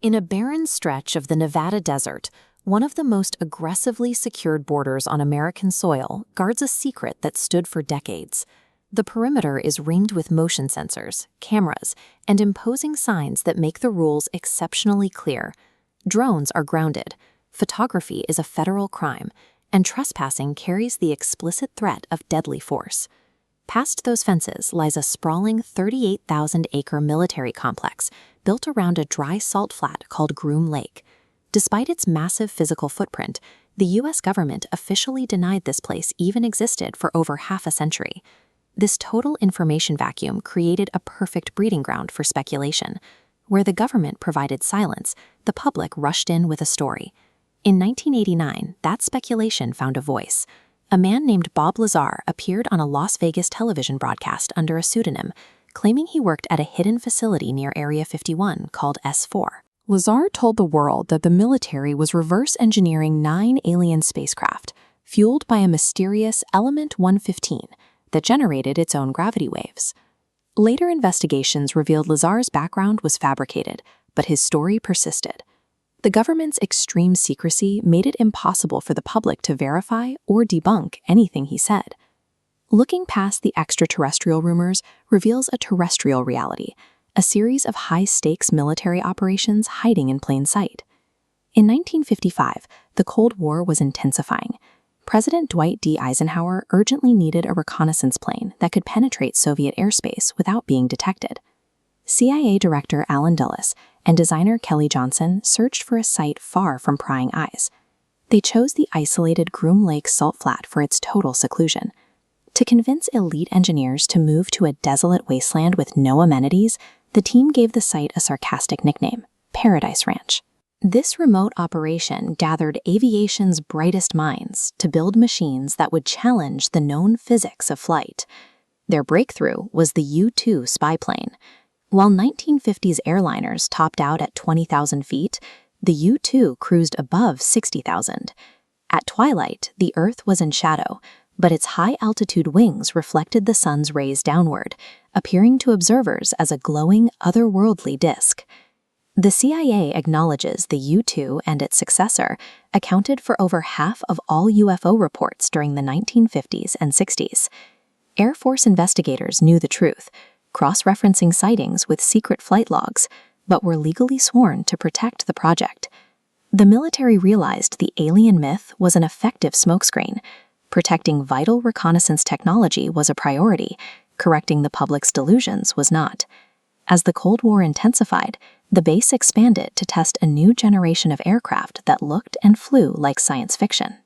In a barren stretch of the Nevada desert, one of the most aggressively secured borders on American soil guards a secret that stood for decades. The perimeter is ringed with motion sensors, cameras, and imposing signs that make the rules exceptionally clear. Drones are grounded, photography is a federal crime, and trespassing carries the explicit threat of deadly force. Past those fences lies a sprawling 38,000-acre military complex built around a dry salt flat called Groom Lake. Despite its massive physical footprint, the U.S. government officially denied this place even existed for over half a century. This total information vacuum created a perfect breeding ground for speculation. Where the government provided silence, the public rushed in with a story. In 1989, that speculation found a voice. A man named Bob Lazar appeared on a Las Vegas television broadcast under a pseudonym, claiming he worked at a hidden facility near Area 51 called S4. Lazar told the world that the military was reverse engineering 9 alien spacecraft, fueled by a mysterious Element 115 that generated its own gravity waves. Later investigations revealed Lazar's background was fabricated, but his story persisted. The government's extreme secrecy made it impossible for the public to verify or debunk anything he said. Looking past the extraterrestrial rumors reveals a terrestrial reality, a series of high-stakes military operations hiding in plain sight. In 1955, the Cold War was intensifying. President Dwight D. Eisenhower urgently needed a reconnaissance plane that could penetrate Soviet airspace without being detected. CIA Director Allen Dulles and designer Kelly Johnson searched for a site far from prying eyes. They chose the isolated Groom Lake salt flat for its total seclusion. To convince elite engineers to move to a desolate wasteland with no amenities, the team gave the site a sarcastic nickname, Paradise Ranch. This remote operation gathered aviation's brightest minds to build machines that would challenge the known physics of flight. Their breakthrough was the U-2 spy plane. While 1950s airliners topped out at 20,000 feet, the U-2 cruised above 60,000. At twilight, the Earth was in shadow, but its high-altitude wings reflected the sun's rays downward, appearing to observers as a glowing, otherworldly disk. The CIA acknowledges the U-2 and its successor accounted for over half of all UFO reports during the 1950s and 60s. Air Force investigators knew the truth, cross-referencing sightings with secret flight logs, but were legally sworn to protect the project. The military realized the alien myth was an effective smokescreen. Protecting vital reconnaissance technology was a priority, correcting the public's delusions was not. As the Cold War intensified, the base expanded to test a new generation of aircraft that looked and flew like science fiction.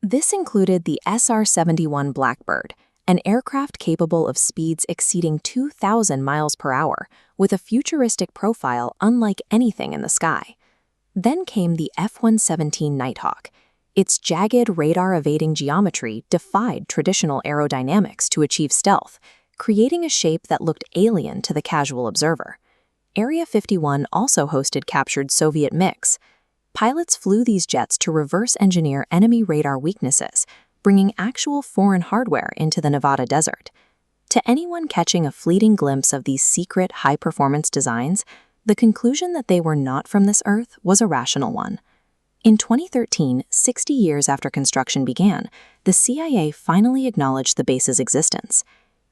This included the SR-71 Blackbird, an aircraft capable of speeds exceeding 2,000 miles per hour, with a futuristic profile unlike anything in the sky. Then came the F-117 Nighthawk. Its jagged, radar-evading geometry defied traditional aerodynamics to achieve stealth, creating a shape that looked alien to the casual observer. Area 51 also hosted captured Soviet MiGs. Pilots flew these jets to reverse engineer enemy radar weaknesses, bringing actual foreign hardware into the Nevada desert. To anyone catching a fleeting glimpse of these secret high-performance designs, the conclusion that they were not from this Earth was a rational one. In 2013, 60 years after construction began, the CIA finally acknowledged the base's existence.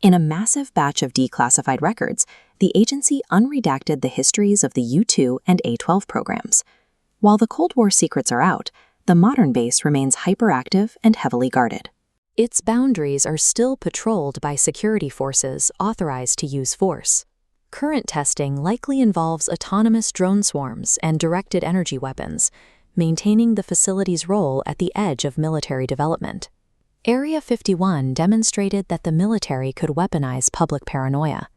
In a massive batch of declassified records, the agency unredacted the histories of the U-2 and A-12 programs. While the Cold War secrets are out, the modern base remains hyperactive and heavily guarded. Its boundaries are still patrolled by security forces authorized to use force. Current testing likely involves autonomous drone swarms and directed energy weapons, maintaining the facility's role at the edge of military development. Area 51 demonstrated that the military could weaponize public paranoia.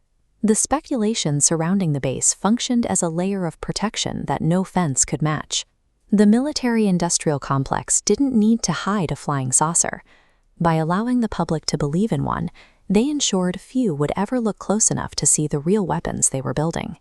The speculation surrounding the base functioned as a layer of protection that no fence could match. The military-industrial complex didn't need to hide a flying saucer. By allowing the public to believe in one, they ensured few would ever look close enough to see the real weapons they were building.